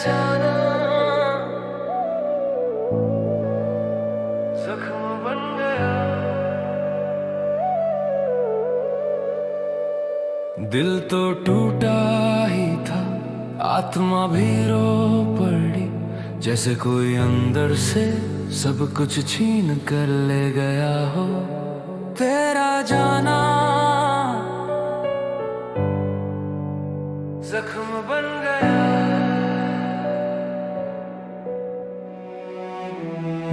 जाना जख्म बन गया। दिल तो टूटा ही था, आत्मा भी रो पड़ी, जैसे कोई अंदर से सब कुछ छीन कर ले गया हो। तेरा जाना जख्म बन गया।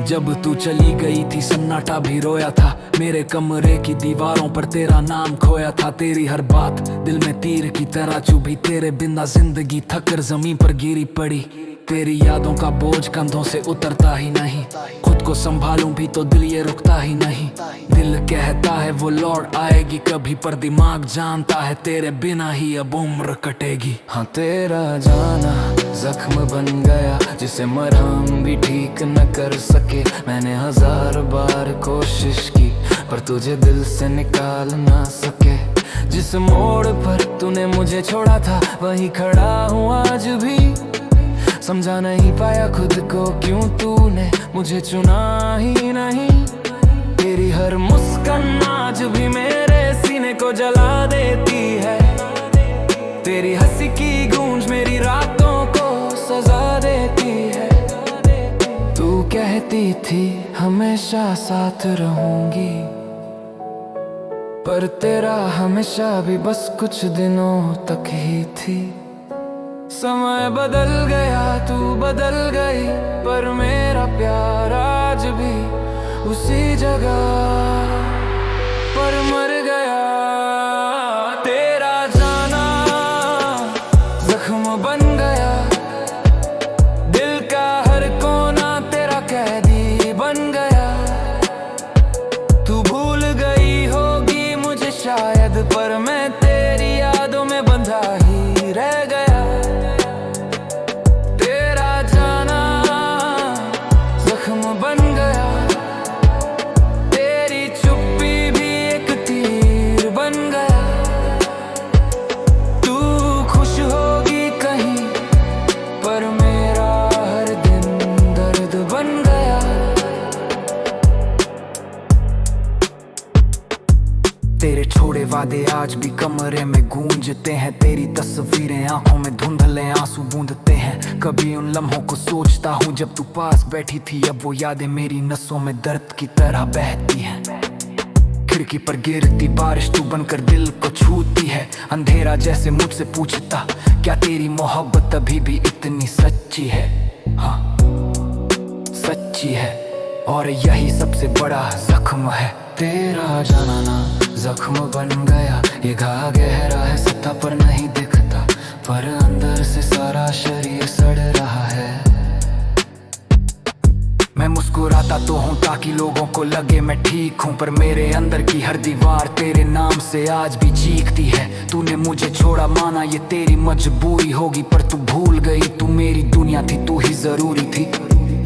जब तू चली गई थी सन्नाटा भी रोया था, मेरे कमरे की दीवारों पर तेरा नाम खोया था। तेरी हर बात दिल में तीर की तरह चुभी, तेरे बिना जिंदगी थक कर जमीन पर गिरी पड़ी। तेरी यादों का बोझ कंधों से उतरता ही नहीं, खुद को संभालूं भी तो दिल ये रुकता ही नहीं। दिल कहता है वो लौट आएगी कभी, पर दिमाग जानता है तेरे बिना ही अब उम्र कटेगी। हाँ तेरा जाना जख्म बन गया, जिसे मरहम भी ठीक न कर सके। मैंने 1000 बार कोशिश की, पर तुझे दिल से निकाल ना सके। जिस मोड़ पर तूने मुझे छोड़ा था, वहीं खड़ा हूँ आज भी। समझा नहीं पाया खुद को, क्यों तूने मुझे चुना ही नहीं। तेरी हर मुस्कान आज भी मेरे सीने को जला देती है। तेरी हंसी की गूंज मेरी रातों को सजा देती है। तू कहती थी हमेशा साथ रहूंगी, पर तेरा हमेशा भी बस कुछ दिनों तक ही थी। समय बदल गया, तू बदल गई, पर मेरा प्यार आज भी उसी जगह पर मर गया। तेरा जाना जख्म बन गया, दिल का हर कोना तेरा कैदी बन गया। तू भूल गई होगी मुझे शायद, पर मैं तेरी यादों में बंधा ही रह गया। बन गया, तेरी चुप्पी भी एक तीर बन गया। तू खुश होगी कहीं, पर मेरा हर दिन दर्द बन गया। तेरे छोड़े वादे आज भी कमरे में गूंजते हैं, तेरी तस्वीरें आंखों में धुंधले आंसू बूंदते हैं। कभी उन लम्हों को सोचता हूँ जब तू पास बैठी थी, अब वो यादें मेरी नसों में दर्द की तरह बहती हैं। खिड़की पर गिरती बारिश तू बनकर दिल को छूती है। अंधेरा जैसे मुझसे पूछता, क्या तेरी मोहब्बत अभी भी इतनी सच्ची है? हाँ सच्ची है, और यही सबसे बड़ा जख्म है। तेरा जाना ना जख्म बन गया, ये घा गहरा है सतह पर नहीं दिखता, पर अंदर से सारा शरीर सड़ रहा है। मैं मुस्कुराता तो हूँ ताकि लोगों को लगे मैं ठीक हूँ, पर मेरे अंदर की हर दीवार तेरे नाम से आज भी चीखती है। तूने मुझे छोड़ा माना ये तेरी मजबूरी होगी, पर तू भूल गई तू मेरी दुनिया थी, तू ही जरूरी थी।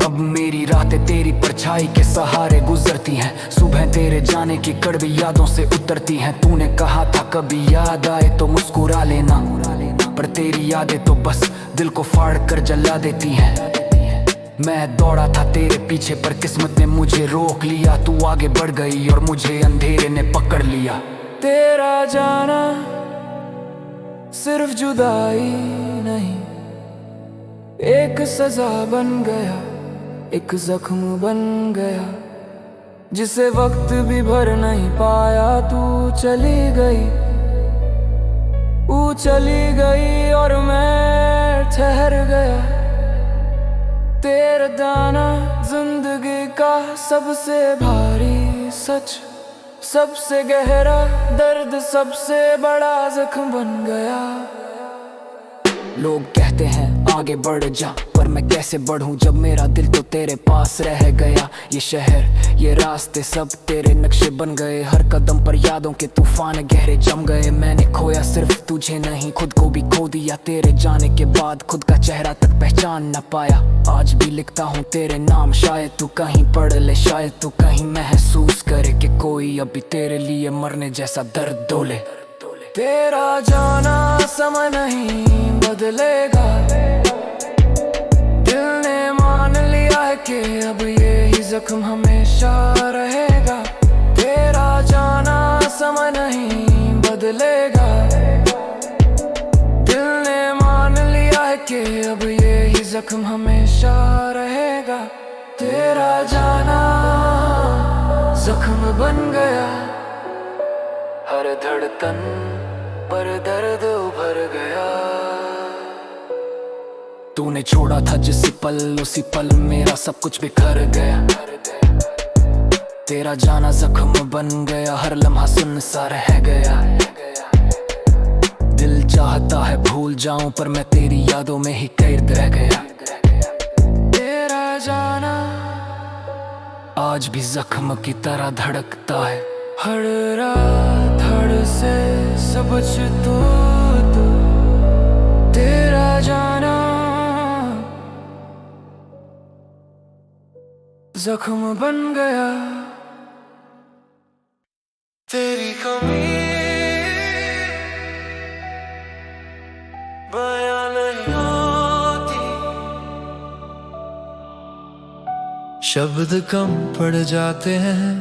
अब मेरी रातें तेरी परछाई के सहारे गुजरती हैं, सुबह तेरे जाने की कड़वी यादों से उतरती हैं। तूने कहा था कभी याद आए तो मुस्कुरा लेना, पर तेरी यादें तो बस दिल को फाड़ कर जला देती हैं। मैं दौड़ा था तेरे पीछे, पर किस्मत ने मुझे रोक लिया। तू आगे बढ़ गई और मुझे अंधेरे ने पकड़ लिया। तेरा जाना सिर्फ जुदाई नहीं, एक सजा बन गया, एक जख्म बन गया, जिसे वक्त भी भर नहीं पाया। तू चली गई, तू चली गई और मैं ठहर गया। तेरा दाना जिंदगी का सबसे भारी सच, सबसे गहरा दर्द, सबसे बड़ा जख्म बन गया। लोग कहते हैं आगे बढ़ जा, पर मैं कैसे बढ़ूं जब मेरा दिल तो तेरे पास रह गया। ये शहर ये रास्ते सब तेरे नक्शे बन गए, हर कदम पर यादों के तूफान गहरे जम गए। मैंने खोया सिर्फ तुझे नहीं, खुद को भी खो दिया। तेरे जाने के बाद खुद का चेहरा तक पहचान न पाया। आज भी लिखता हूँ तेरे नाम, शायद तू कहीं पढ़ ले, शायद तू कहीं महसूस करे कि कोई अभी तेरे लिए मरने जैसा दर्द डोले। तेरा जाना समय नहीं बदलेगा, कि अब ये ही जख्म हमेशा रहेगा। तेरा जाना समय नहीं बदलेगा। दिल ने मान लिया है कि अब ये ही जख्म हमेशा रहेगा। तेरा जाना जख्म बन गया, हर धड़कन पर दर्द उभर गया। तूने छोड़ा था जिस पल, उसी पल मेरा सब कुछ बिखर गया। तेरा जाना जख्म बन गया, हर लम्हा सुन्न सा रह गया। दिल चाहता है भूल जाऊं पर मैं तेरी यादों में ही कैद रह गया। तेरा जाना आज भी जख्म की तरह धड़कता है। हर रात धड़ से सब कुछ तू तेरा जाना जख्म बन गया। तेरी कमी बयां नहीं होती। शब्द कम पड़ जाते हैं,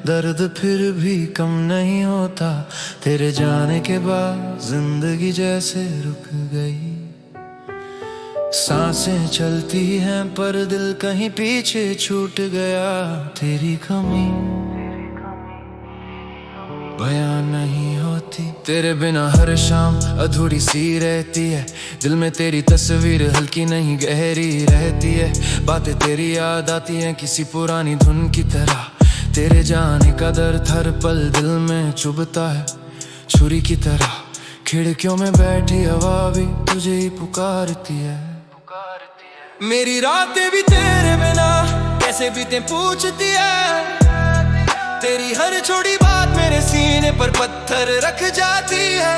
दर्द फिर भी कम नहीं होता। तेरे जाने के बाद जिंदगी जैसे रुक गई। सांसें चलती हैं पर दिल कहीं पीछे छूट गया। तेरी कमी बयां नहीं होती। तेरे बिना हर शाम अधूरी सी रहती है। दिल में तेरी तस्वीर हल्की नहीं गहरी रहती है। बातें तेरी याद आती हैं किसी पुरानी धुन की तरह। तेरे जाने का दर्द हर पल दिल में चुभता है, छुरी की तरह। खिड़कियों में बैठी हवा भी तुझे ही पुकारती है। मेरी रातें भी तेरे बिना कैसे बीते पूछती है। तेरी हर छोटी बात मेरे सीने पर पत्थर रख जाती है।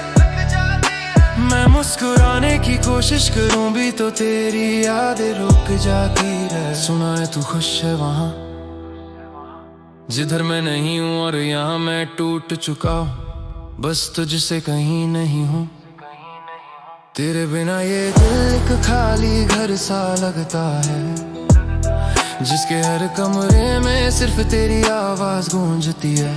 मैं मुस्कुराने की कोशिश करूं भी तो तेरी यादें रुक जाती है। सुना है तू खुश है वहां जिधर मैं नहीं हूं, और यहाँ मैं टूट चुका हूं, बस तुझसे कहीं नहीं हूं। तेरे बिना ये दिल एक खाली घर सा लगता है, जिसके हर कमरे में सिर्फ तेरी आवाज गूंजती है।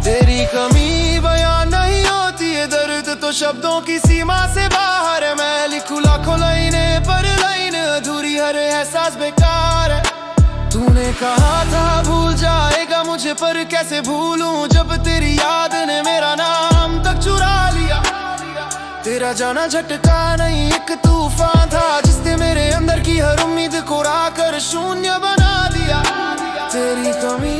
तेरी कमी बयां नहीं होती है, दर्द तो शब्दों की सीमा से बाहर है। मैं लिखूं लाखों लाइनें पर लाइन अधूरी, हर एहसास बेकार है। तूने कहा था भूल जाएगा मुझे, पर कैसे भूलूं जब तेरी याद ने मेरा नाम तक चुरा लिया। तेरा जाना झटका नहीं एक तूफान था, जिसने मेरे अंदर की हर उम्मीद को राकर शून्य बना दिया। तेरी कमी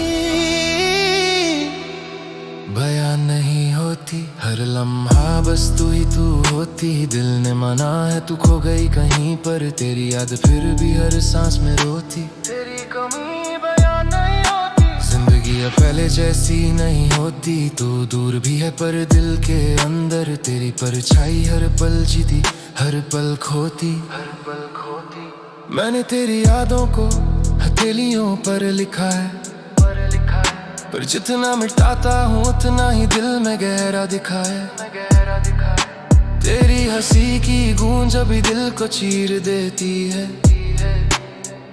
बयां नहीं होती, हर लम्हा बस तू ही तू होती। दिल ने मना है तू खो गई कहीं पर, तेरी याद फिर भी हर सांस में रोती। तेरी कमी बयां नहीं होती, जिंदगी अब पहले जैसी नहीं होती। तू दूर भी है पर दिल के अंदर तेरी परछाई हर पल जीती, हर पल खोती। मैंने तेरी यादों को हथेलियों पर लिखा है, पर जितना मिटाता हूँ उतना ही दिल में गहरा दिखा है। तेरी हंसी की गूंज अभी दिल को चीर देती है।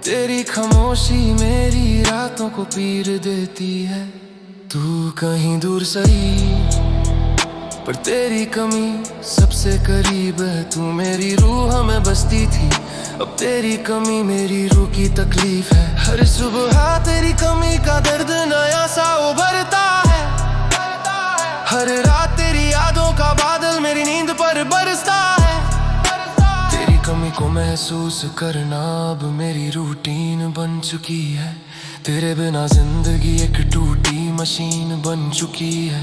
तेरी खामोशी मेरी रातों को पीर देती है। तू कहीं दूर सही पर तेरी कमी सबसे करीब है। तू मेरी रूह में बसती थी, अब तेरी कमी मेरी रूह की तकलीफ है। हर सुबह तेरी कमी का दर्द नया सा उभरता है। हर रात तेरी यादों का बादल मेरी नींद पर बरसता है। तेरी कमी को महसूस करना अब मेरी रूटीन बन चुकी है। तेरे बिना जिंदगी एक टूटी मशीन बन चुकी है।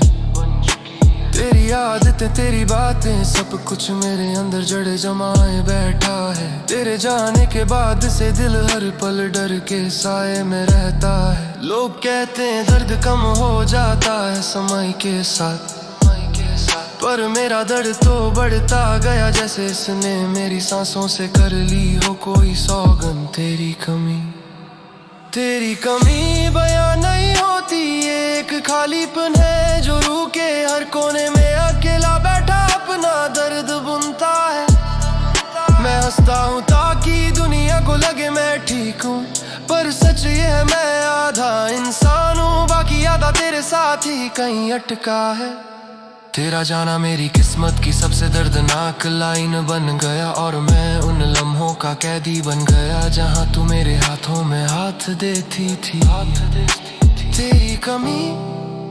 तेरी आदतें तेरी बातें सब कुछ मेरे अंदर जड़ जमाए बैठा है। तेरे जाने के बाद से दिल हर पल डर के साए में रहता है। लोग कहते हैं दर्द कम हो जाता है समय के साथ, पर मेरा दर्द तो बढ़ता गया जैसे इसने मेरी सांसों से कर ली हो कोई सौगंध। तेरी कमी बयां नहीं होती, ये एक खालीपन है जो रूह के हर कोने में अकेला बैठा अपना दर्द बुनता है। मैं हंसता हूँ ताकि दुनिया को लगे मैं ठीक मेरे साथ ही कहीं अटका है। तेरा जाना मेरी किस्मत की सबसे दर्दनाक लाइन बन गया, और मैं उन लम्हों का कैदी बन गया जहां तू मेरे हाथों में हाथ देती थी। तेरी कमी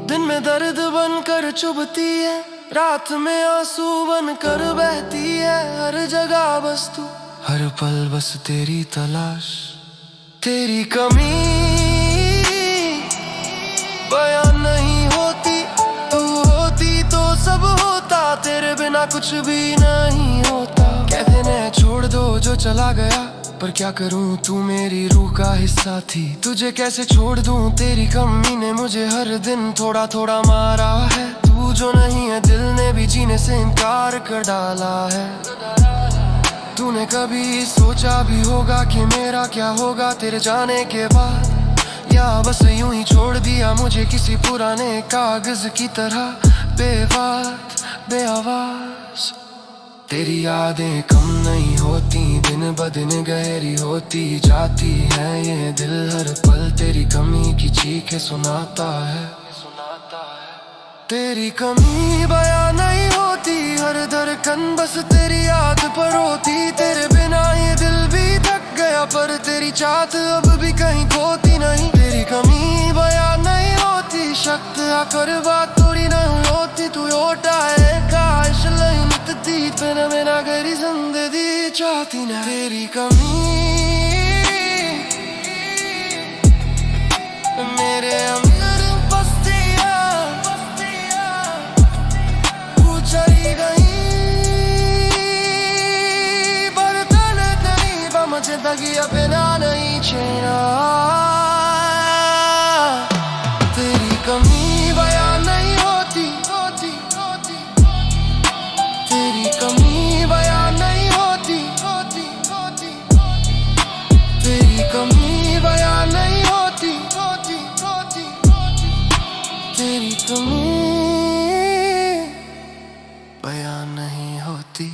दिन में दर्द बनकर चुभती है, रात में आंसू बनकर बहती है। हर जगह बस तू, हर पल बस तेरी तलाश। तेरी कमी बयान नहीं होती, तू होती तो सब होता, तेरे बिना कुछ भी नहीं होता। कहते ने छोड़ दो जो चला गया, पर क्या करूं तू मेरी रूह का हिस्सा थी। तुझे कैसे छोड़ दूं, तेरी कमी ने मुझे हर दिन थोड़ा थोड़ा मारा है। तू जो नहीं है दिल ने भी जीने से इनकार कर डाला है। तूने कभी सोचा भी होगा कि मेरा क्या होगा तेरे जाने के बाद, या बस यूं ही छोड़ दिया मुझे किसी पुराने कागज की तरह, बेबात बेआवाज। तेरी यादें कम नहीं होती, दिन ब दिन गहरी होती जाती है। ये दिल हर पल तेरी कमी की चीखें सुनाता है। तेरी कमी बयां नहीं होती, हर धड़कन बस तेरी याद पर होती। तेरे बिना ये दिल भी थक गया, पर तेरी चाहत अब भी कहीं खोती नहीं। तेरी कमी बयां नहीं होती, शक्त आकर बात थोड़ी नहीं होती। तू योटा है काश लयुनती, बिना बिना गरी जिंदगी चाहती ना। तेरी कमी मेरे अंदर चली गई, बर्तन नहीं बमझ दगी बिना नहीं छेड़ा। तेरी कमी बयां नहीं होती, तेरी कमी बयां नहीं होती, तेरी कमी बयां नहीं होती, तेरी कमी बयां नहीं होती।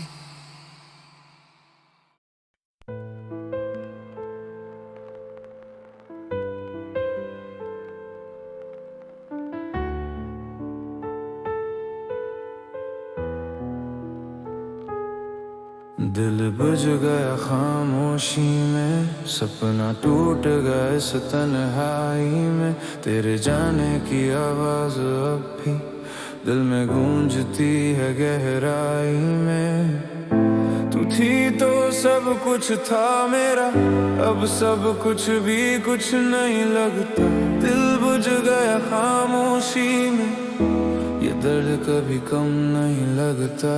दिल बुझ गया खामोशी में, सपना टूट गया इस तन्हाई में। तेरे जाने की आवाज अब भी दिल में गूंजती है गहराई में। तू थी तो सब कुछ था मेरा, अब सब कुछ भी कुछ नहीं लगता। दिल बुझ गया खामोशी में, ये दर्द कभी कम नहीं लगता।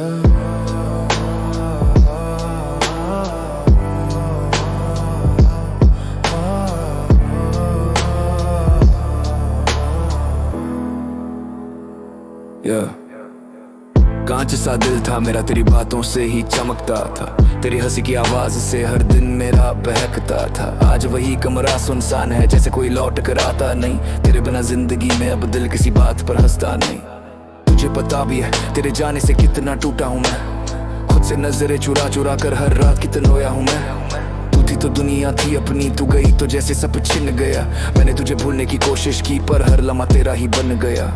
कांच सा दिल था मेरा, तेरी बातों से ही चमकता था। तेरी हंसी की आवाज से हर दिन मेरा बहकता था। आज वही कमरा सुनसान है, जैसे कोई लौट कर आता नहीं। तेरे बिना जिंदगी में अब दिल किसी बात पर हंसता नहीं। तुझे पता भी है तेरे जाने से कितना टूटा हूँ मैं, खुद से नजरें चुरा चुरा कर हर रात कितना रोया हूँ मैं। तू थी तो दुनिया थी अपनी, तू गई तो जैसे सब छिन गया। मैंने तुझे भूलने की कोशिश की, पर हर लम्हा तेरा ही बन गया।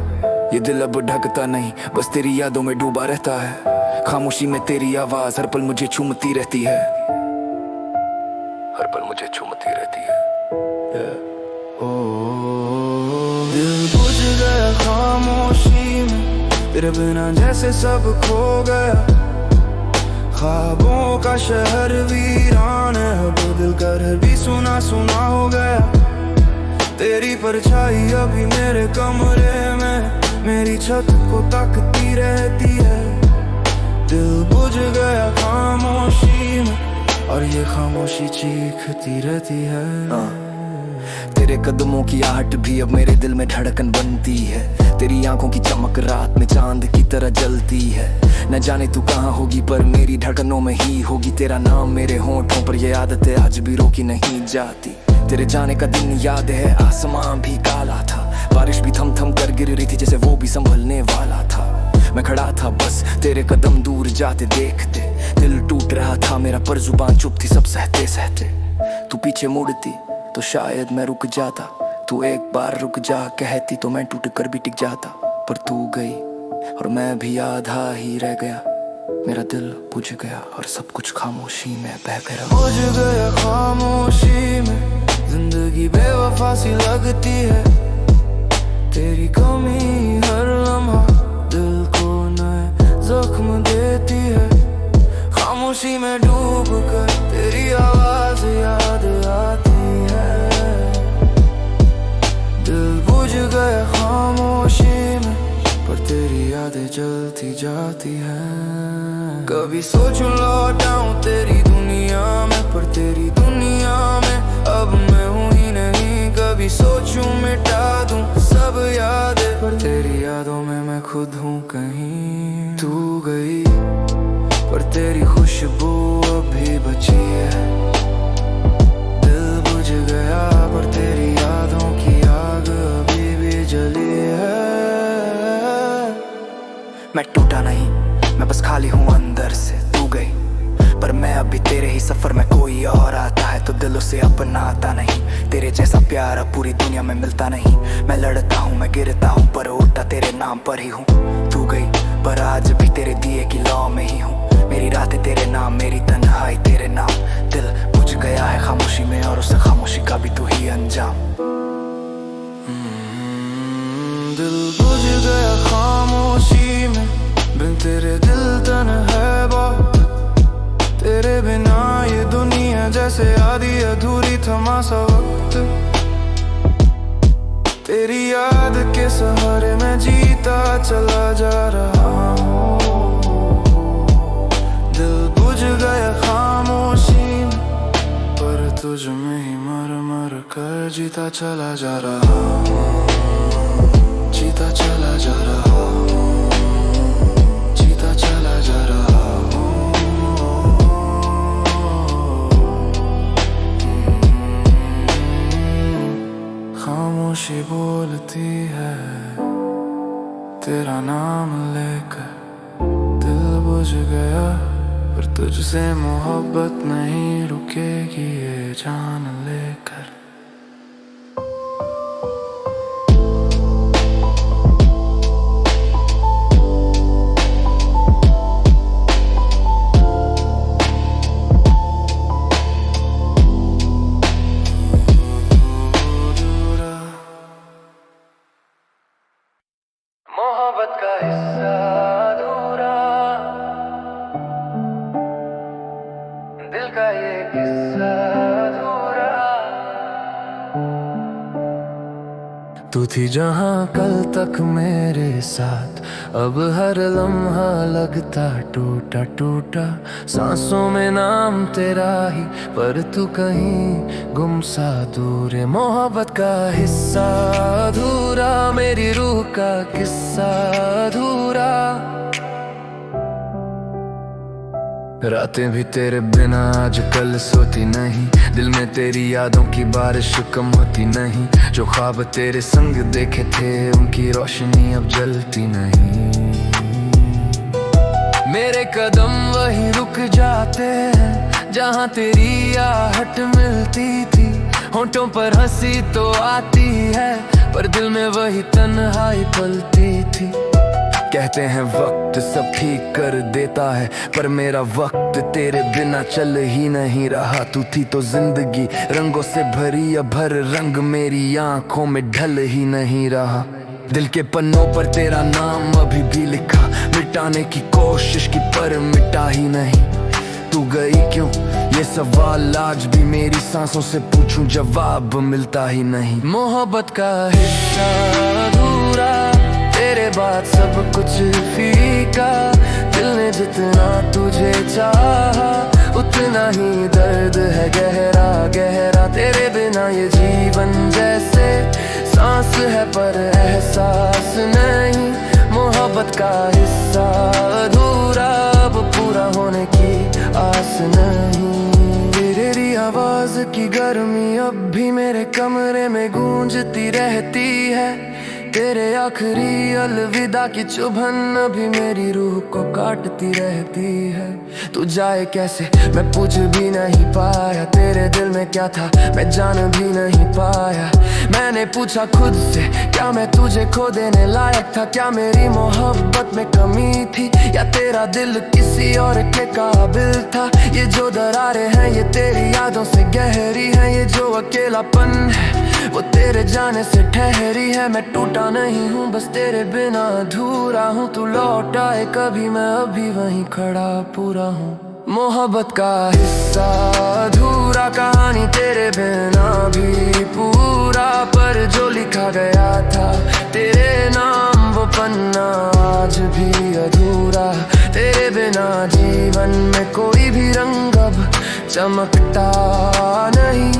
ये दिल अब ढकता नहीं, बस तेरी यादों में डूबा रहता है। खामोशी में तेरी आवाज हर पल मुझे चूमती रहती है, हर पल मुझे चूमती रहती है। दिल बुझ गया खामोशी में, तेरे बिना जैसे सब खो गया। ख्वाबों का शहर वीरान है, अब दिल का घर भी सुना सुना हो गया। तेरी परछाई अभी मेरे कमरे में, मेरी छत को ताकती रहती है। दिल बुझ गया खामोशी में, और ये खामोशी चीखती रहती है। तेरे कदमों की आहट भी अब मेरे दिल में धड़कन बनती है। तेरी आंखों की चमक रात में चांद की तरह जलती है। न जाने तू कहाँ होगी, पर मेरी धड़कनों में ही होगी। तेरा नाम मेरे होंठों पर, ये आदतें आज भी रोकी नहीं जाती। तेरे जाने का दिन याद है, आसमां भी काला था। बारिश भी थम थम कर गिर रही थी, जैसे वो भी संभलने वाला था। मैं खड़ा था बस तेरे कदम दूर जाते देखते। दिल टूट रहा था मेरा, पर जुबान चुप थी सब सहते सहते। तू पीछे मुड़ती तो शायद मैं रुक जाता, तू एक बार रुक जा कहती तो मैं टूट कर भी टिक जाता, पर तू गई और मैं भी आधा ही रह गया। मेरा दिल बुझ गया और सब कुछ खामोशी में बह गया। बुझ गया खामोशी में, जिंदगी बेवफा सी लगती है। तेरी कमी हर लम्हा दिल को नए जख्म देती है। खामोशी में डूब कर तेरी आवाज याद आती है। दिल बुझ गया खामोशी में, पर तेरी यादें जलती जाती हैं। कभी सोचूं लौट आऊं तेरी दुनिया में, पर तेरी दुनिया में अब मैं हूँ ही नहीं। कभी सोचूं मिटा दूं सब यादें, पर तेरी यादों में मैं खुद हूँ कहीं। तू गई पर तेरी खुशबू अभी बची है। दिल बुझ गया पर तेरी यादों की आग अभी भी जली है। मैं टूटा नहीं, मैं बस खाली हूँ अंदर से। तू गई पर मैं अभी तेरे ही सफर में। कोई और आता है तो दिल उसे अपना आता नहीं। तेरे जैसा प्यार अब पूरी दुनिया में मिलता नहीं। मैं लड़ता हूँ, मैं गिरता हूँ, पर उठता तेरे नाम पर ही हूँ। तू गई पर आज भी तेरे दिए की लौ में ही हूँ। मेरी रातें तेरे नाम, मेरी तन्हाई तेरे नाम। दिल बुझ गया है खामोशी में और उस खामोशी का भी तू ही अंजाम। दिल बुझ गया खामोशी में, बिन तेरे दिल तन्हा है बहुत। तेरे बिना ये दुनिया जैसे आधी अधूरी थमा सा वक्त। तेरी याद के सहारे मैं जीता चला जा रहा हूँ। दिल बुझ गया खामोशी में, पर तुझ में ही मर मर कर जीता चला जा रहा हूँ। जीता चला जा रहा हूँ, जीता चला जा रहा हूँ। खामोशी बोलती है तेरा नाम लेकर। दिल बुझ गया पर तुझसे मोहब्बत नहीं रुकेगी ये जान लेकर। मोहब्बत का हिस्सा अधूरा, दिल का ये किस्सा अधूरा। तू थी जहां कल तक मेरे साथ, अब हर लम्हा लगता टूटा टूटा। सांसों में नाम तेरा ही, पर तू कहीं गुम सा दूर है। मोहब्बत का हिस्सा अधूरा, मेरी रूह का किस्सा अधूरा। रातें भी तेरे बिना आजकल सोती नहीं। दिल में तेरी यादों की बारिश कम होती नहीं। जो ख्वाब तेरे संग देखे थे उनकी रोशनी अब जलती नहीं। मेरे कदम वहीं रुक जाते हैं जहां तेरी आहट मिलती थी। होंठों पर हंसी तो आती है, पर दिल में वही तन्हाई पलती थी। कहते हैं वक्त सब ठीक कर देता है, पर मेरा वक्त तेरे बिना चल ही नहीं रहा। तू थी तो जिंदगी रंगों से भरी, अब हर रंग मेरी आंखों में ढल ही नहीं रहा। दिल के पन्नों पर तेरा नाम अभी भी लिखा, मिटाने की कोशिश की पर मिटा ही नहीं। तू गई क्यों ये सवाल आज भी मेरी सांसों से पूछूं, जवाब मिलता ही नहीं। मोहब्बत का हिस्सा अधूरा, तेरे बाद सब कुछ फीका। दिल ने जितना तुझे चाहा, उतना ही दर्द है गहरा गहरा। तेरे बिना ये जीवन जैसे सांस है पर एहसास नहीं। मोहब्बत का हिस्सा अधूरा, अब पूरा होने की आस नहीं। तेरी आवाज की गर्मी अब भी मेरे कमरे में गूंजती रहती है। तेरे आखिरी अलविदा की चुभन अभी मेरी रूह को काटती रहती है। तू जाए कैसे मैं पूछ भी नहीं पाया, तेरे दिल में क्या था मैं जान भी नहीं पाया। मैंने पूछा खुद से क्या मैं तुझे खो देने लायक था, क्या मेरी मोहब्बत में कमी थी या तेरा दिल किसी और के काबिल था। ये जो दरारें हैं ये तेरी यादों से गहरी हैं, ये जो अकेलापन है वो तेरे जाने से ठहरी है। मैं टूटा नहीं हूँ बस तेरे बिना अधूरा हूँ, तू लौट आए कभी मैं अभी वहीं खड़ा पूरा हूँ। मोहब्बत का हिस्सा अधूरा, कहानी तेरे बिना भी पूरा, पर जो लिखा गया था तेरे नाम वो पन्ना आज भी अधूरा। तेरे बिना जीवन में कोई भी रंग अब चमकता नहीं,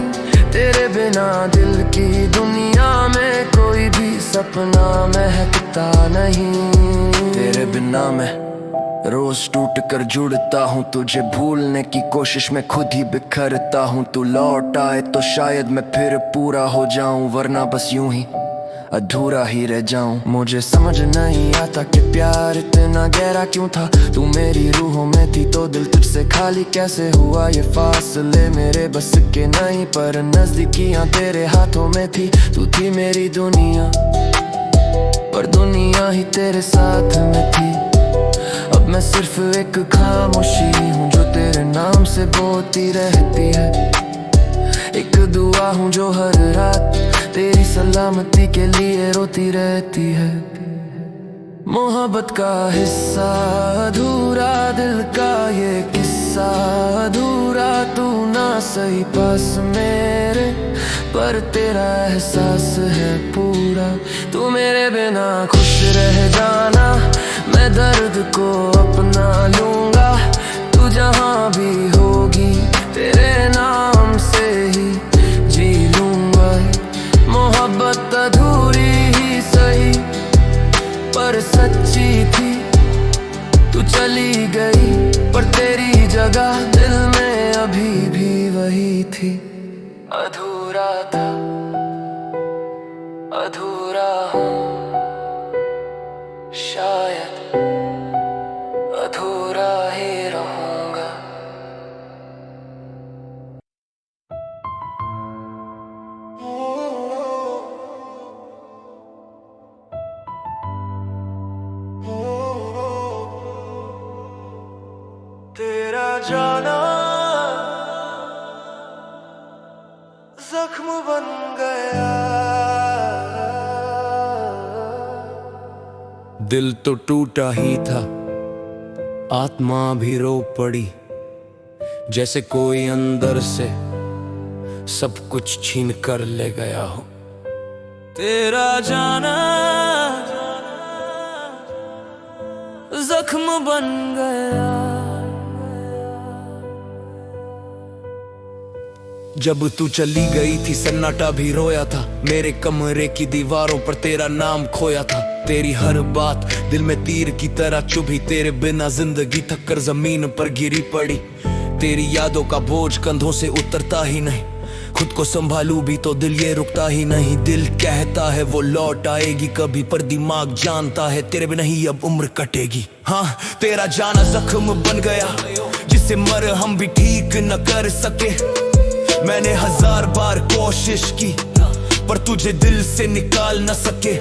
तेरे बिना दिल की दुनिया में कोई भी सपना महकता नहीं। तेरे बिना मैं रोज टूट कर जुड़ता हूँ, तुझे भूलने की कोशिश में खुद ही बिखरता हूँ। तू लौट आए तो शायद मैं फिर पूरा हो जाऊं, वरना बस यूं ही अधूरा ही रह जाऊं। मुझे समझ नहीं आता कि प्यार इतना गहरा क्यों था, तू मेरी रूहों में थी तो दिल तुझसे खाली कैसे हुआ। ये फासले मेरे बस के नहीं, पर नजदीकियां तेरे हाथों में थी। तू थी मेरी दुनिया पर दुनिया ही तेरे साथ में थी। अब मैं सिर्फ एक खामोशी हूँ जो तेरे नाम से बोलती रहती है, एक दुआ हूँ जो हर रात तेरी सलामती के लिए रोती रहती है। मोहब्बत का हिस्सा अधूरा, दिल का ये किस्सा अधूरा, तू ना सही पास मेरे पर तेरा एहसास है पूरा। तू मेरे बिना खुश रह जाना, मैं दर्द को अपना लूंगा। तू जहाँ भी होगी तेरे नाम से ही जी लूंगा। मोहब्बत अधूरी ही सही पर सच्ची थी, तू चली गई पर तेरी जगह दिल में अभी भी वही थी। अधूरा था अधूरा हूँ शायद अधूरा ही रहूंगा। तेरा जाना जख्म बन गया, दिल तो टूटा ही था, आत्मा भी रो पड़ी, जैसे कोई अंदर से सब कुछ छीन कर ले गया हो। तेरा जाना जख्म बन गया। जब तू चली गई थी सन्नाटा भी रोया था, मेरे कमरे की दीवारों पर तेरा नाम खोया था। तेरी हर बात दिल में तीर की तरह चुभी, तेरे बिना जिंदगी थक कर जमीन पर गिरी पड़ी। तेरी यादों का बोझ कंधों से उतरता ही नहीं, खुद को संभालूं भी तो दिल ये रुकता ही नहीं। दिल कहता है वो लौट आएगी कभी, पर दिमाग जानता है तेरे बिना ही अब उम्र कटेगी। हाँ, तेरा जाना जख्म बन गया जिसे मरहम भी ठीक न कर सके। मैंने 1000 बार कोशिश की पर तुझे दिल से निकाल न सके।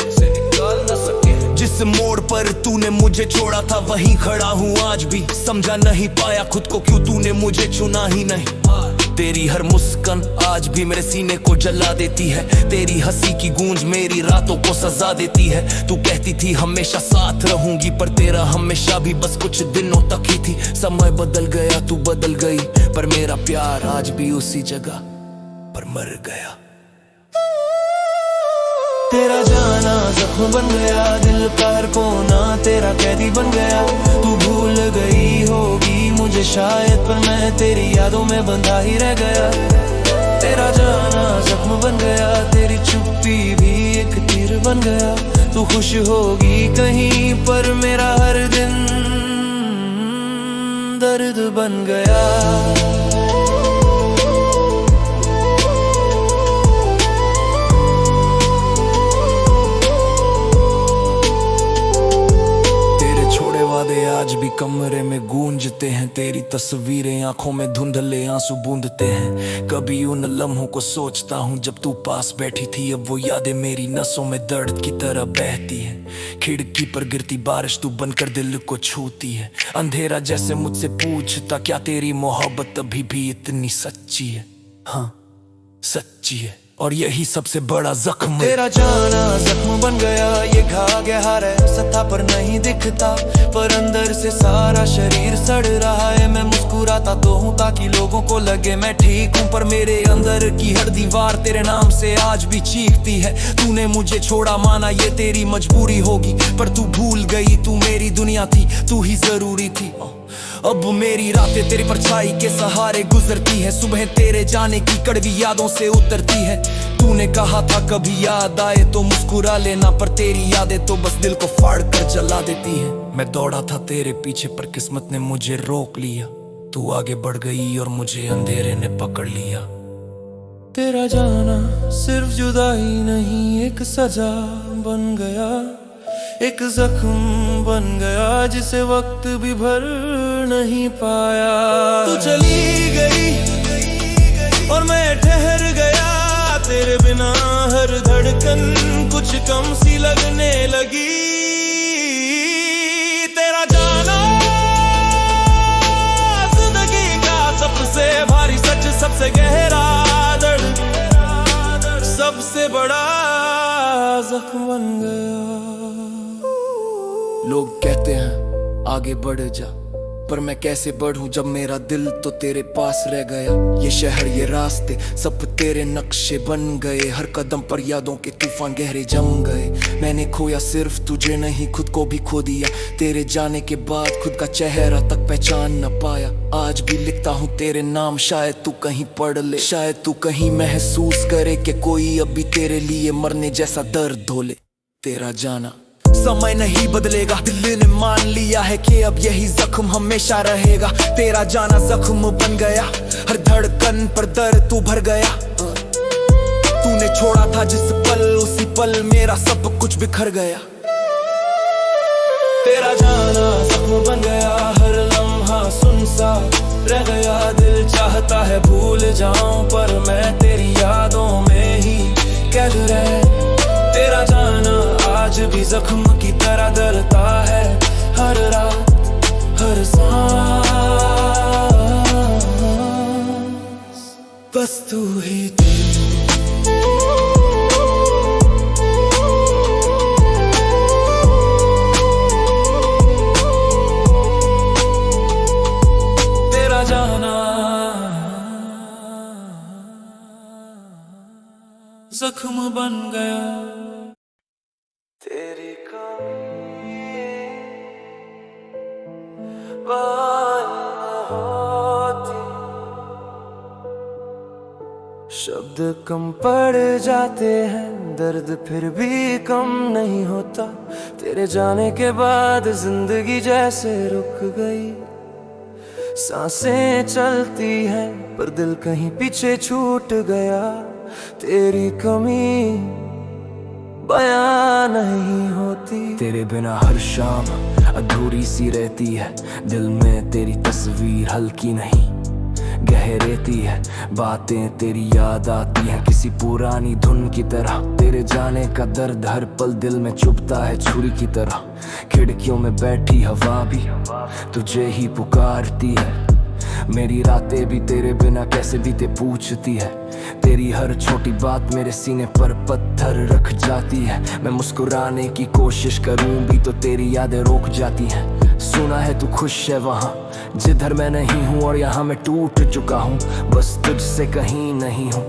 जिस मोड़ पर तूने मुझे छोड़ा था वहीं खड़ा हूँ आज भी, समझा नहीं पाया खुद को क्यों तूने मुझे चुना ही नहीं। तेरी हर मुस्कान आज भी मेरे सीने को जला देती है, तेरी हंसी की गूंज मेरी रातों को सजा देती है। तू कहती थी हमेशा साथ रहूंगी, पर तेरा हमेशा भी बस कुछ दिनों तक ही थी। समय बदल गया, तू बदल गई, पर मेरा प्यार आज भी उसी जगह पर मर गया। तेरा जाना जख्म बन गया, दिल का हर कोना तेरा कैदी बन गया। तू भूल गई होगी मुझे शायद, पर मैं तेरी यादों में बंधा ही रह गया। तेरा जाना जख्म बन गया, तेरी चुप्पी भी एक तीर बन गया। तू खुश होगी कहीं पर मेरा हर दिन दर्द बन गया। आज भी कमरे में गूंजते हैं तेरी तस्वीरें, आंखों में धुंधले आंसू बूंदते हैं। कभी उन लम्हों को सोचता हूँ जब तू पास बैठी थी, अब वो यादें मेरी नसों में दर्द की तरह बहती है। खिड़की पर गिरती बारिश तू बनकर दिल को छूती है। अंधेरा जैसे मुझसे पूछता क्या तेरी मोहब्बत अभी भी इतनी सच्ची है। हाँ सच्ची है, और यही सबसे बड़ा जख्म है। तेरा जाना जख्म बन गया, ये घा गहरा है, सत्ता पर नहीं दिखता पर अंदर से सारा शरीर सड़ रहा है। मैं मुस्कुराता तो हूँ ताकि लोगों को लगे मैं ठीक हूँ, पर मेरे अंदर की हर दीवार तेरे नाम से आज भी चीखती है। तूने मुझे छोड़ा माना ये तेरी मजबूरी होगी, पर तू भूल गई तू मेरी दुनिया थी, तू ही जरूरी थी। अब मेरी रातें तेरी परछाई के सहारे गुजरती है, सुबह तेरे जाने की कड़वी यादों से उतरती है। तूने कहा था कभी याद आए तो मुस्कुरा लेना, पर तेरी यादें तो बस दिल को फाड़ कर जला देती है। मैं दौड़ा था तेरे पीछे पर किस्मत ने मुझे रोक लिया, तू आगे बढ़ गई और मुझे अंधेरे ने पकड़ लिया। तेरा जाना सिर्फ जुदाई नहीं, एक सजा बन गया, एक जख्म बन गया जिसे वक्त भी भर नहीं पाया। तू चली गई और मैं ठहर गया, तेरे बिना हर धड़कन कुछ कम सी लगने लगी। तेरा जाना जिंदगी का सबसे भारी सच, सबसे गहरा दर्द, सबसे बड़ा जख्म बन गया। लोग कहते हैं आगे बढ़ जा, पर मैं कैसे बढ़ूं जब मेरा दिल तो तेरे पास रह गया। ये शहर ये रास्ते सब तेरे नक्शे बन गए, हर कदम पर यादों के तूफान गहरे जम गए। मैंने खोया सिर्फ तुझे नहीं, खुद को भी खो दिया। तेरे जाने के बाद खुद का चेहरा तक पहचान न पाया। आज भी लिखता हूँ तेरे नाम, शायद तू कहीं पढ़ ले, शायद तू कहीं महसूस करे कि कोई अभी तेरे लिए मरने जैसा दर्द धोले। तेरा जाना समय नहीं बदलेगा, दिल ने मान लिया है कि अब यही जख्म हमेशा रहेगा। तेरा जाना जख्म बन गया, हर धड़कन पर दर्द तू भर गया। तूने छोड़ा था जिस पल, उसी पल मेरा सब कुछ बिखर गया। तेरा जाना जख्म बन गया, हर लम्हा सुनसा रह गया। दिल चाहता है भूल जाऊं पर मैं तेरी यादों में ही कैद रह। तेरा जाना आज भी जख्म की तरह दर्दता है, हर रात हर सांस बस तू ही थी। तेरा जाना जख्म बन गया। तेरी कमी होती, शब्द कम पड़ जाते हैं, दर्द फिर भी कम नहीं होता। तेरे जाने के बाद जिंदगी जैसे रुक गई, सांसें चलती हैं पर दिल कहीं पीछे छूट गया। तेरी कमी बयां नहीं होती। तेरे बिना हर शाम अधूरी सी रहती है, दिल में तेरी तस्वीर हल्की नहीं गहरेती है। बातें तेरी याद आती हैं किसी पुरानी धुन की तरह। तेरे जाने का दर्द हर पल दिल में चुभता है छुरी की तरह। खिड़कियों में बैठी हवा भी तुझे ही पुकारती है। मेरी रातें भी तेरे बिना कैसे बीते पूछती है। तेरी हर छोटी बात मेरे सीने पर पत्थर रख जाती है। मैं मुस्कुराने की कोशिश करूं भी तो तेरी यादें रोक जाती हैं। सुना है तू खुश है वहाँ जिधर मैं नहीं हूँ, और यहाँ मैं टूट चुका हूँ, बस तुझसे कहीं नहीं हूँ।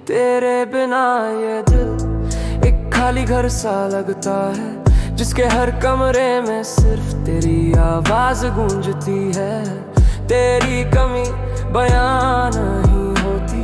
तेरे बिना ये दिल एक खाली घर सा लगता है, जिसके हर कमरे में सिर्फ तेरी आवाज गूंजती है। तेरी कमी बयान नहीं होती,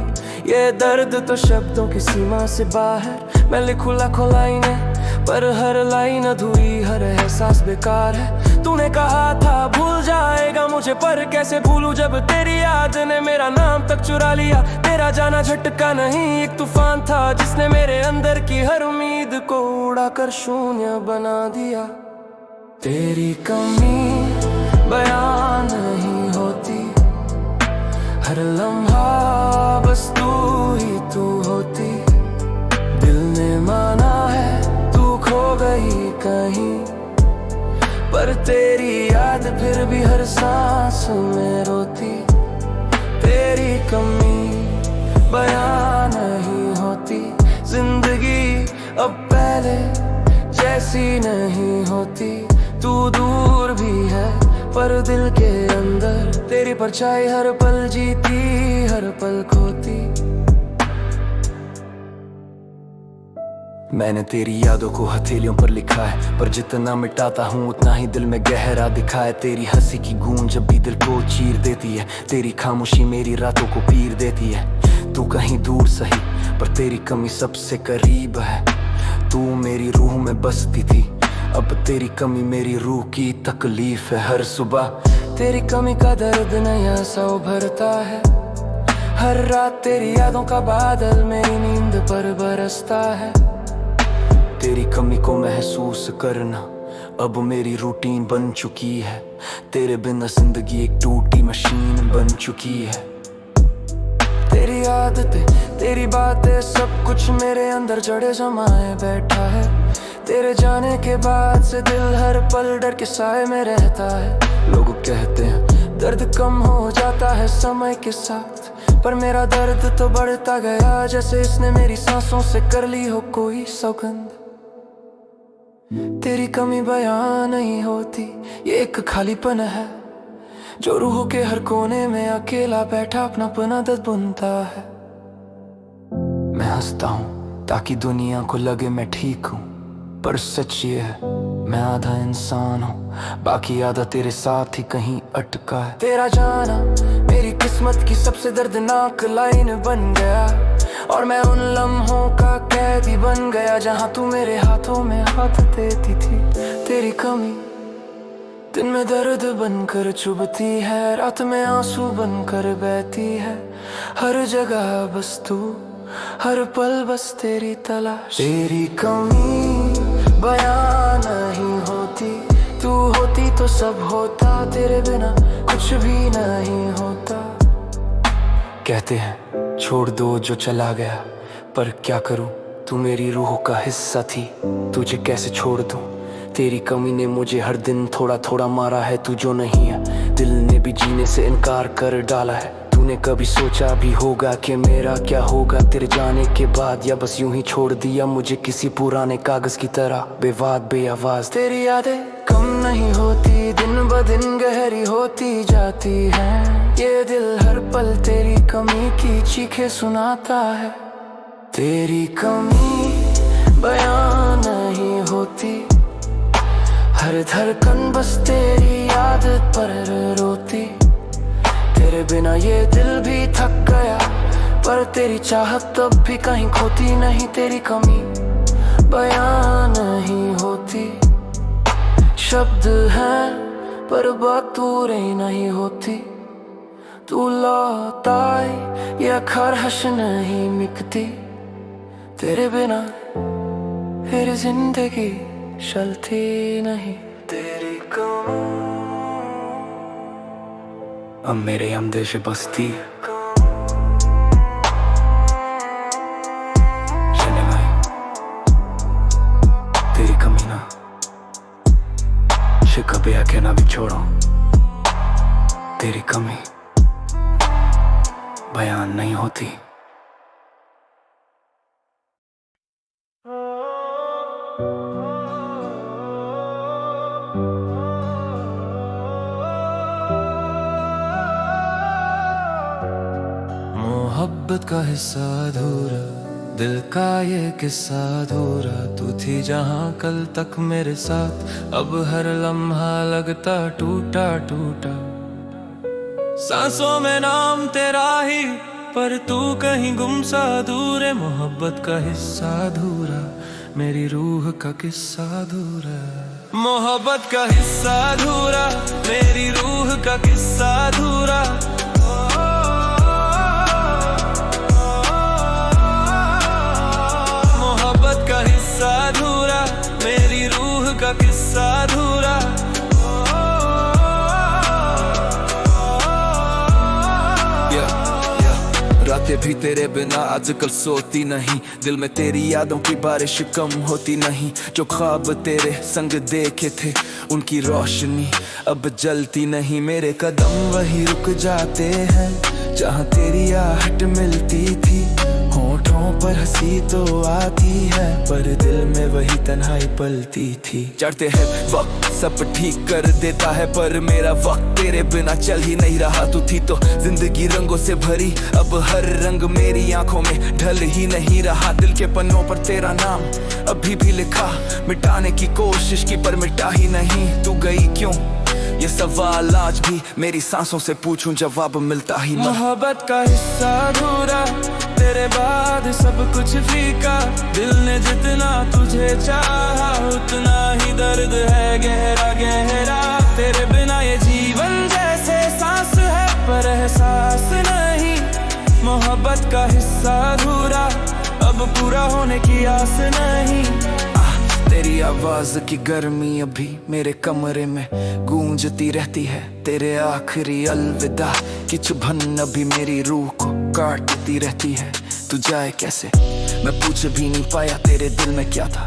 ये दर्द तो शब्दों की सीमा से बाहर। मैं लिखूं लाखों लाइनें पर हर लाइन अधूरी, हर एहसास बेकार है। तूने कहा था भूल जाएगा मुझे, पर कैसे भूलूं जब तेरी याद ने मेरा नाम तक चुरा लिया। तेरा जाना झटका नहीं, एक तूफान था जिसने मेरे अंदर की हर उम्मीद को उड़ा कर शून्य बना दिया। तेरी कमी बयां नहीं होती। हर लम्हा बस तू ही तू होती। दिल ने माना है तू खो गई कहीं, पर तेरी याद फिर भी हर सांस में रोती। तेरी कमी बयां नहीं होती। जिंदगी अब पहले जैसी नहीं होती। तू दूर भी है पर दिल के अंदर तेरी परछाई हर पल जीती, हर पल खोती। मैंने तेरी यादों को हथेलियों पर लिखा है, पर जितना मिटाता हूँ उतना ही दिल में गहरा दिखा है। तेरी हंसी की गूंज जब भी दिल को चीर देती है, तेरी खामोशी मेरी रातों को पीर देती है। तू कहीं दूर सही पर तेरी कमी सबसे करीब है। तू मेरी रूह में बसती थी, अब तेरी कमी मेरी रूह की तकलीफ है। हर सुबह तेरी कमी का दर्द नया सा उभरता है। हर रात तेरी यादों का बादल मेरी नींद पर बरसता है। तेरी कमी को महसूस करना अब मेरी रूटीन बन चुकी है। तेरे बिना जिंदगी एक टूटी मशीन बन चुकी है। तेरी आदतें तेरी बातें सब कुछ मेरे अंदर जड़े जमाए बैठा है। तेरे जाने के बाद से दिल हर पल डर के साए में रहता है। लोग कहते हैं दर्द कम हो जाता है समय के साथ, पर मेरा दर्द तो बढ़ता गया जैसे इसने मेरी सांसों से कर ली हो कोई सौगंध। तेरी कमी बयां नहीं होती, ये एक खालीपन है जो रूह के हर कोने में अकेला बैठा अपना दर्द बुनता है। मैं हंसता हूँ ताकि दुनिया को लगे मैं ठीक हूँ, पर सच ये है मैं आधा इंसान हूँ, बाकी आधा तेरे साथ ही कहीं अटका है। तेरा जाना मेरी किस्मत की सबसे दर्दनाक लाइन बन गया, और मैं उन लम्हों का कैदी बन गया जहाँ तू मेरे हाथों में हाथ देती थी। तेरी कमी दिन में दर्द बनकर चुभती है, रात में आंसू बनकर बहती है। हर जगह बस तू, हर पल बस तेरी तलाश। तेरी कमी बयां नहीं होती। तू होती तो सब होता, तेरे बिना कुछ भी नहीं होता। कहते हैं छोड़ दो जो चला गया, पर क्या करूं तू मेरी रूह का हिस्सा थी। तुझे कैसे छोड़ दूं, तेरी कमी ने मुझे हर दिन थोड़ा थोड़ा मारा है। तू जो नहीं है दिल ने भी जीने से इनकार कर डाला है। तूने कभी सोचा भी होगा कि मेरा क्या होगा तेरे जाने के बाद, या बस यूं ही छोड़ दिया मुझे किसी पुराने कागज की तरह बेवाद बेआवाज। तेरी यादें कम नहीं होती, दिन ब दिन गहरी होती जाती हैं। ये दिल हर पल तेरी कमी की चीखें सुनाता है। तेरी कमी बयां नहीं होती। हर धड़कन बस तेरी याद पर रोती। तेरे बिना ये दिल भी थक गया, पर तेरी चाहत तब भी कहीं खोती नहीं। तेरी कमी बयां नहीं होती। शब्द हैं पर बातें नहीं होती। तू लौट आए ये खरहश नहीं मिटती। तेरे बिना मेरी जिंदगी चलती नहीं। तेरी कमी अब मेरे हमदे से बसती तेरी कमी ना कभी आके ना भी छोड़ो। तेरी कमी बयान नहीं होती। मोहब्बत का हिस्सा अधूरा, दिल का ये किस्सा अधूरा। तू थी जहाँ कल तक मेरे साथ, अब हर लम्हा लगता टूटा टूटा। सांसों में नाम तेरा ही, पर तू कहीं गुमसा दूर है। मोहब्बत का हिस्सा अधूरा, मेरी रूह का किस्सा अधूरा। मोहब्बत का हिस्सा अधूरा, मेरी रूह का किस्सा अधूरा। मोहब्बत का हिस्सा अधूरा, मेरी रूह का किस्सा अधूरा। रातें भी तेरे बिना आजकल सोती नहीं, दिल में तेरी यादों की बारिश कम होती नहीं। जो ख्वाब तेरे संग देखे थे उनकी रोशनी अब जलती नहीं। मेरे कदम वही रुक जाते हैं जहाँ तेरी आहट मिलती थी। होठों पर हंसी तो आती है पर दिल में वही तन्हाई पलती थी। चढ़ते हैं वक्त सब ठीक कर देता है पर मेरा वक्त तेरे बिना चल ही नहीं रहा। तू थी तो जिंदगी रंगों से भरी, अब हर रंग मेरी आंखों में ढल ही नहीं रहा। दिल के पन्नों पर तेरा नाम अभी भी लिखा, मिटाने की कोशिश की पर मिटा ही नहीं। तू गई क्यों ये सवाल आज भी मेरी सांसों से पूछूं जवाब मिलता ही नहीं। मोहब्बत का हिस्सा अधूरा, तेरे बाद सब कुछ फीका। दिल ने जितना तुझे चाहा उतना ही दर्द है गहरा गहरा। तेरे बिना ये जीवन जैसे सांस है पर एहसास नहीं। मोहब्बत का हिस्सा अधूरा, अब पूरा होने की आस नहीं। तेरी आवाज की गर्मी अभी मेरे कमरे में गूंजती रहती है। तेरे आखिरी अलविदा की चुभन अभी मेरी रूह को काटती रहती है। तू जाए कैसे मैं पूछ भी नहीं पाया, तेरे दिल में क्या था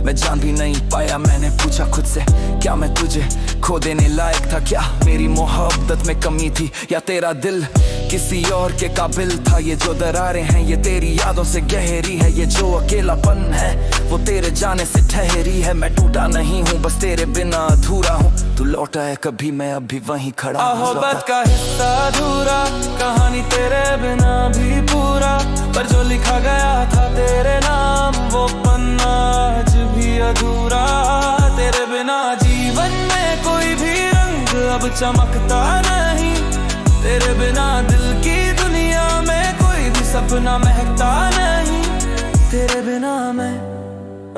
मैं जान भी नहीं पाया। मैंने पूछा खुद से क्या मैं तुझे खो देने लायक था। क्या मेरी मोहब्बत में कमी थी या तेरा दिल किसी और के काबिल था। ये जो दरारें हैं ये तेरी यादों से गहरी है। ये जो अकेलापन है वो तेरे जाने से ठहरी है। मैं टूटा नहीं हूँ बस तेरे बिना अधूरा हूँ। तू लौटा है कभी मैं अभी वहीं खड़ा हूँ। मोहब्बत का हिस्सा अधूरा, कहानी तेरे बिना भी पूरा। पर जो लिखा गया था तेरे नाम वो पन्ना आज भी अधूरा। तेरे बिना जीवन में कोई भी रंग अब चमकता नहीं। तेरे बिना दिल की दुनिया में कोई भी सपना महकता नहीं। तेरे बिना मैं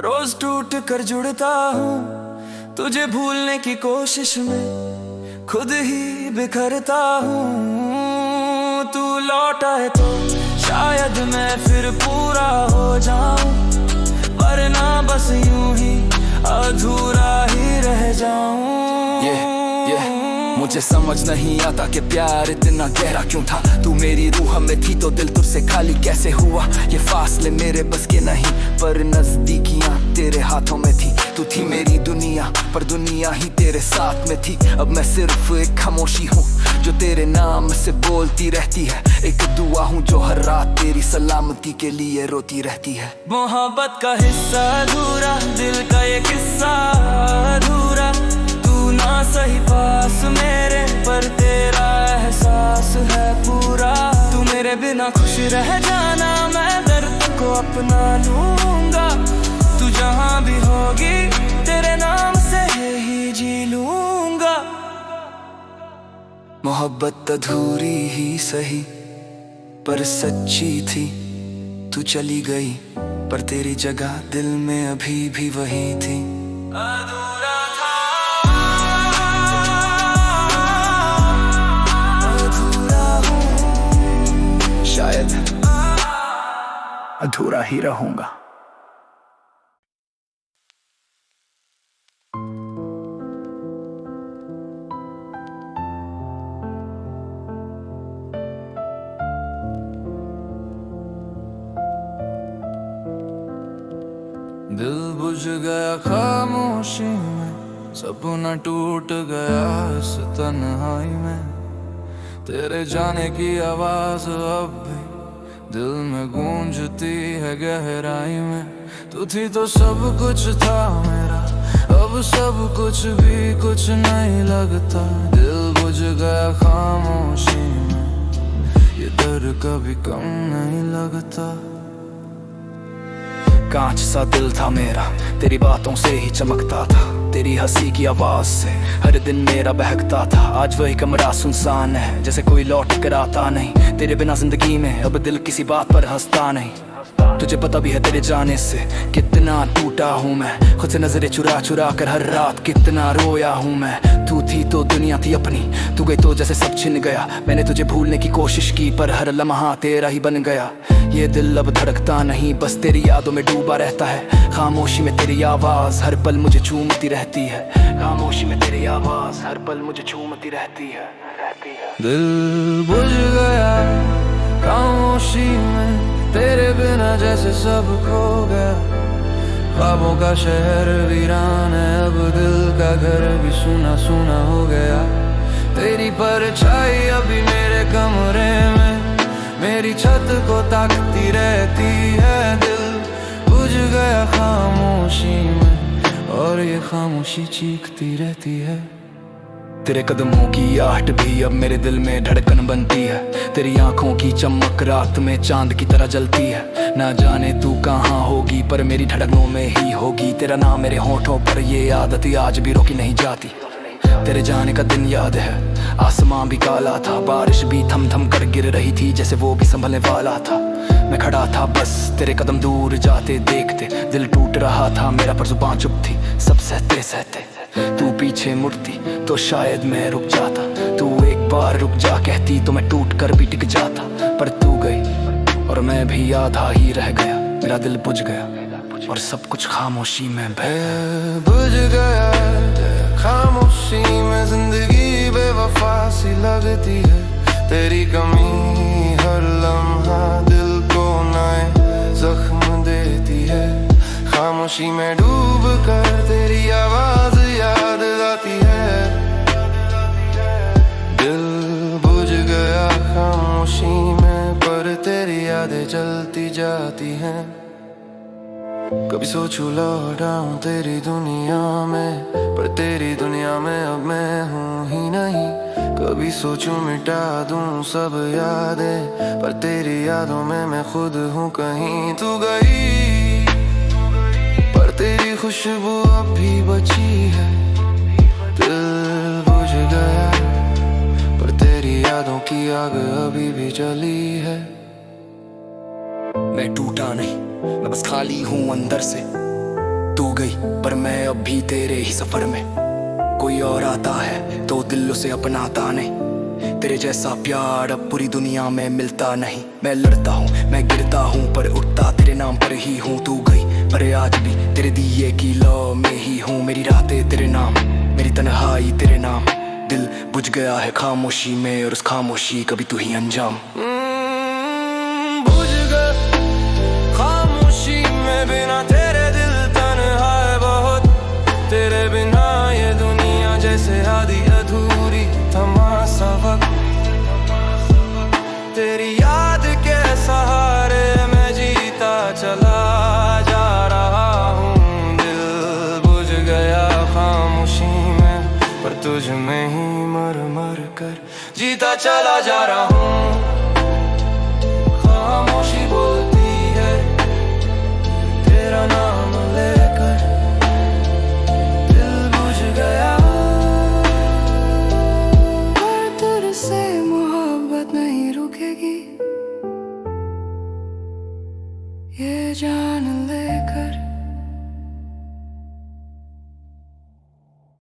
रोज टूट कर जुड़ता हूँ, तुझे भूलने की कोशिश में खुद ही बिखरता हूँ। तू लौटा है तो शायद मैं फिर पूरा हो जाऊं, वरना बस यूं ही अधूरा ही रह जाऊं। मुझे समझ नहीं आता कि प्यार इतना गहरा क्यों था। तू मेरी रूह में थी तो दिल तुझसे खाली कैसे हुआ। ये फासले मेरे बस के नहीं पर नजदीकियां तेरे हाथों में थी। तू थी मेरी दुनिया पर दुनिया ही तेरे साथ में थी। अब मैं सिर्फ एक खामोशी हूँ जो तेरे नाम से बोलती रहती है। एक दुआ हूँ जो हर रात तेरी सलामती के लिए रोती रहती है। मोहब्बत का हिस्सा अधूरा, दिल का ये किस्सा अधूरा। तू ना सही पास मेरे पर तेरा एहसास है पूरा। तू मेरे बिना खुश रह जाना, मैं दर्द को अपना लूंगा। तू जहाँ भी होगी तेरे नाम से ही जी लूंगा। मोहब्बत अधूरी ही सही पर सच्ची थी। तू चली गई पर तेरी जगह दिल में अभी भी वही थी। अधूरा था, अधूरा हूँ, शायद अधूरा ही रहूंगा। दिल बुझ गया खामोशी में, सपना टूट गया इस तन्हाई में। तेरे जाने की आवाज अब भी दिल में गूंजती है गहराई में। तू थी तो सब कुछ था मेरा, अब सब कुछ भी कुछ नहीं लगता। दिल बुझ गया खामोशी में, ये दर्द कभी कम नहीं लगता। कांच सा दिल था मेरा, तेरी बातों से ही चमकता था। तेरी हंसी की आवाज से हर दिन मेरा बहकता था। आज वही कमरा सुनसान है, जैसे कोई लौट कर आता नहीं। तेरे बिना जिंदगी में अब दिल किसी बात पर हंसता नहीं। तुझे पता भी है तेरे जाने से कितना टूटा हूँ मैं। खुद से नजरें चुरा चुरा कर हर रात कितना रोया हूँ मैं। तू थी तो दुनिया थी अपनी, तू गई तो जैसे सब छिन गया। मैंने तुझे भूलने की कोशिश की पर हर लम्हा तेरा ही बन गया। ये दिल अब धड़कता नहीं, बस तेरी यादों में डूबा रहता है। खामोशी में तेरी आवाज हर पल मुझे चूमती रहती है। खामोशी में तेरी आवाज हर पल मुझे चूमती रहती है। दिल बुझ गया खामोशी में तेरे बिना जैसे सब खो गया। ख्वाबों का शहर वीरान है, अब दिल का घर भी सुना सुना हो गया। तेरी परछाई अभी मेरे कमरे में मेरी छत को ताकती रहती है। दिल बुझ गया खामोशी में और ये खामोशी चीखती रहती है। तेरे कदमों की आहट भी अब मेरे दिल में धड़कन बनती है। तेरी आंखों की चमक रात में चांद की तरह जलती है। ना जाने तू कहाँ होगी पर मेरी धड़कनों में ही होगी। तेरा नाम मेरे होठों पर ये आदत आज भी रोकी नहीं जाती। तेरे जाने का दिन याद है, आसमां भी काला था, बारिश भी थम थम कर गिर रही थी जैसे वो भी संभलने वाला था। मैं खड़ा था बस तेरे कदम दूर जाते देखते, दिल टूट रहा था मेरा पर जुबान चुप थी। सब सहते सहते तू पीछे मुड़ती तो शायद मैं रुक जाता। तू एक बार रुक जा कहती तो मैं टूट कर भी टिक जाता। पर तू गई और मैं भी आधा ही रह गया। मेरा दिल बुझ गया और सब कुछ खामोशी में बुझ गया। खामोशी में जिंदगी बेवफा सी लगती है। तेरी कमी हर लम्हा दिल को नए जख्म देती है। खामोशी में डूब कर तेरी आवाज याद आती है। दिल बुझ गया खामोशी में पर तेरी यादें जलती जाती हैं। कभी सोचूं लौट आऊं तेरी दुनिया में, पर तेरी दुनिया में अब मैं हूँ ही नहीं। कभी सोचूं मिटा दूं सब यादें, पर तेरी यादों में मैं खुद हूँ कहीं। तू गई पर तेरी खुशबू अब भी बची है। दिल बुझ गया पर तेरी यादों की आग अभी भी जली है। मैं टूटा नहीं, मैं बस खाली हूँ अंदर से। तू गई पर मैं अब भी तेरे ही सफर में। कोई और आता है तो दिल उसे अपनाता नहीं। तेरे जैसा प्यार अब पूरी दुनिया में मिलता नहीं। मैं लड़ता हूँ, मैं गिरता हूँ पर उठता तेरे नाम पर ही हूँ। तू गई पर आज भी तेरे दिए की लौ में ही हूँ। मेरी रातें तेरे नाम, मेरी तन्हाई तेरे नाम। दिल बुझ गया है खामोशी में और उस खामोशी कभी तू ही अंजाम। बिना तेरे दिल तन्हा है बहुत। तेरे बिना ये दुनिया जैसे आधी अधूरी तमाशा वक्त। तेरी याद के सहारे मैं जीता चला जा रहा हूँ। दिल बुझ गया खामोशी में पर तुझ में ही मर मर कर जीता चला जा रहा हूँ। खामोशी बोलती तेरा नाम लेकर दिल बुझ गया। पर तुझसे मोहब्बत नहीं रुकेगी, ये जान लेकर